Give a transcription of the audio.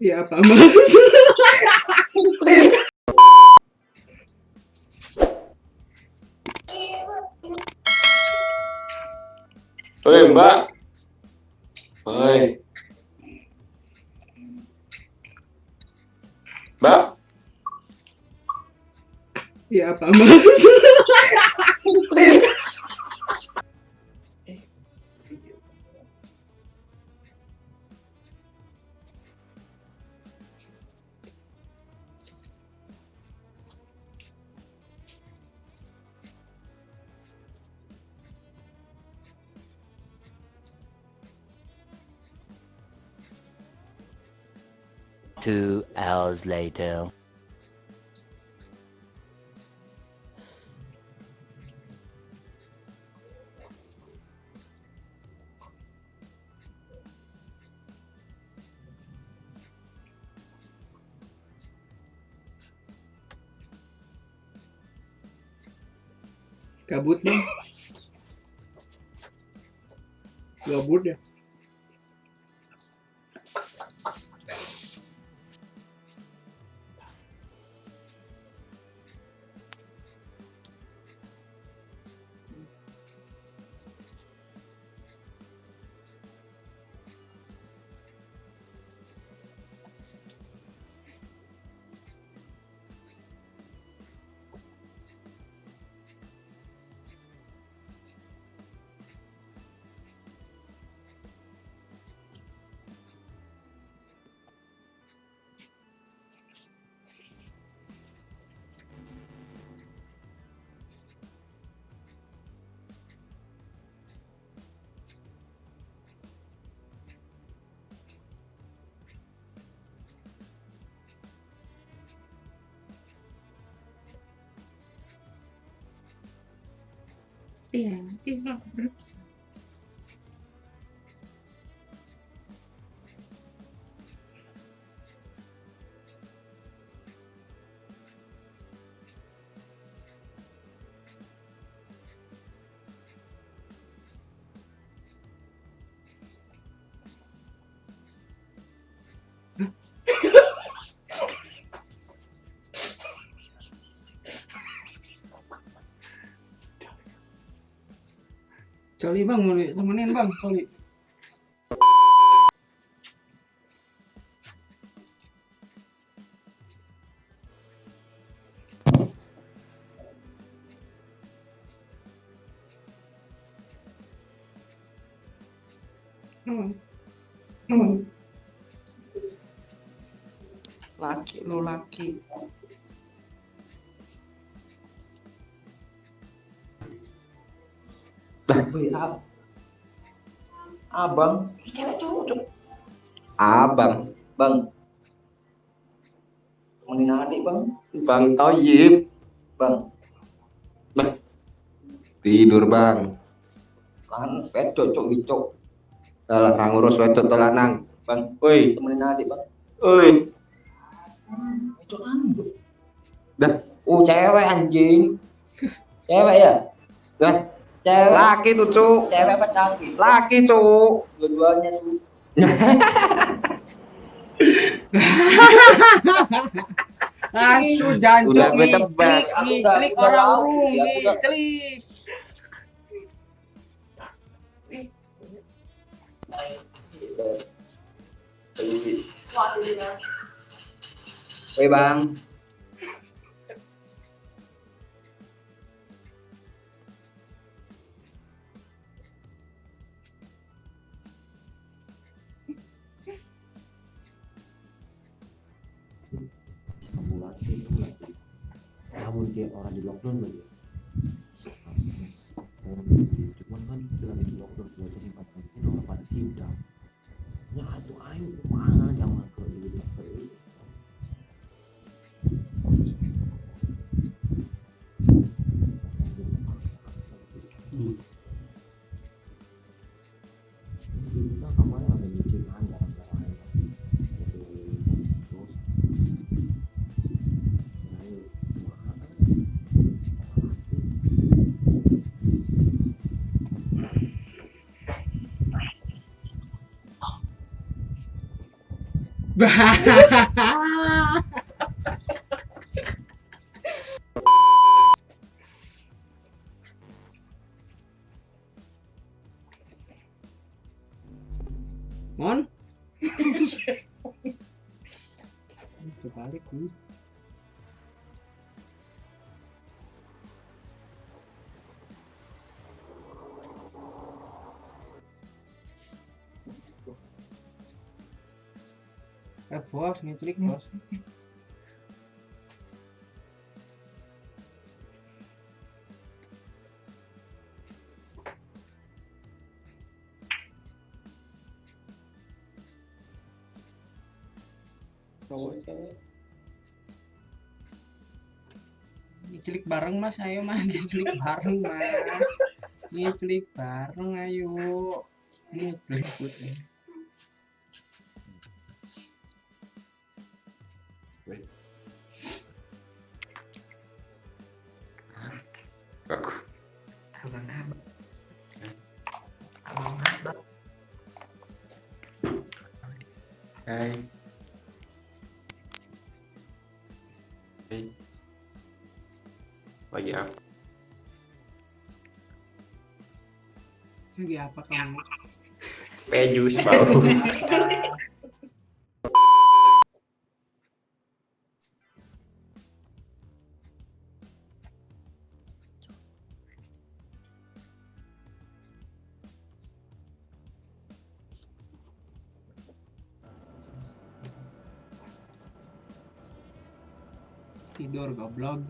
Ya apa mas? Hei Mbak, hei Mbak, Ya apa mas? Two hours later. Kabut nih. Gabut ya. Iya, tinggal. Coli bang, mau temenin bang, Coli. Laki lu laki. Abang, cewek cowok. Abang, Bang, temenin adik bang. Bang Toyib, Bang, tidur bang. lan cocok licok. Alah, orang urus wedok to lanang. Bang, Woi, temenin adik bang. woi, Itu anu. dah, Cewek anjing. Cewek ya? dah, Cewek. laki tuh cuk, Cewek apa cantik? laki cuk. Dua-duanya tuh. Asu jancuk Udah gue tebak. ngiclik orang urung, ngiclik. Woi bang, namun kayak orang di lockdown lagi cuman kan lagi di lockdown 2 jam 4 jam ini orang pada sidang ya aduh ayo kemana jangan ke di lockdown kita kemarin ada nyicil anggaran Mon. Terbalik nih. Bos, ngeclik bos. Cowok. Ngeclik bareng mas, ayo mas, ngeclik bareng mas. Ngeclik bareng, ayo. Ngeclik putih. Aku. Hai. Hai. Lagi apa? Lagi apa kamu? Pejus bau. Tidur goblok.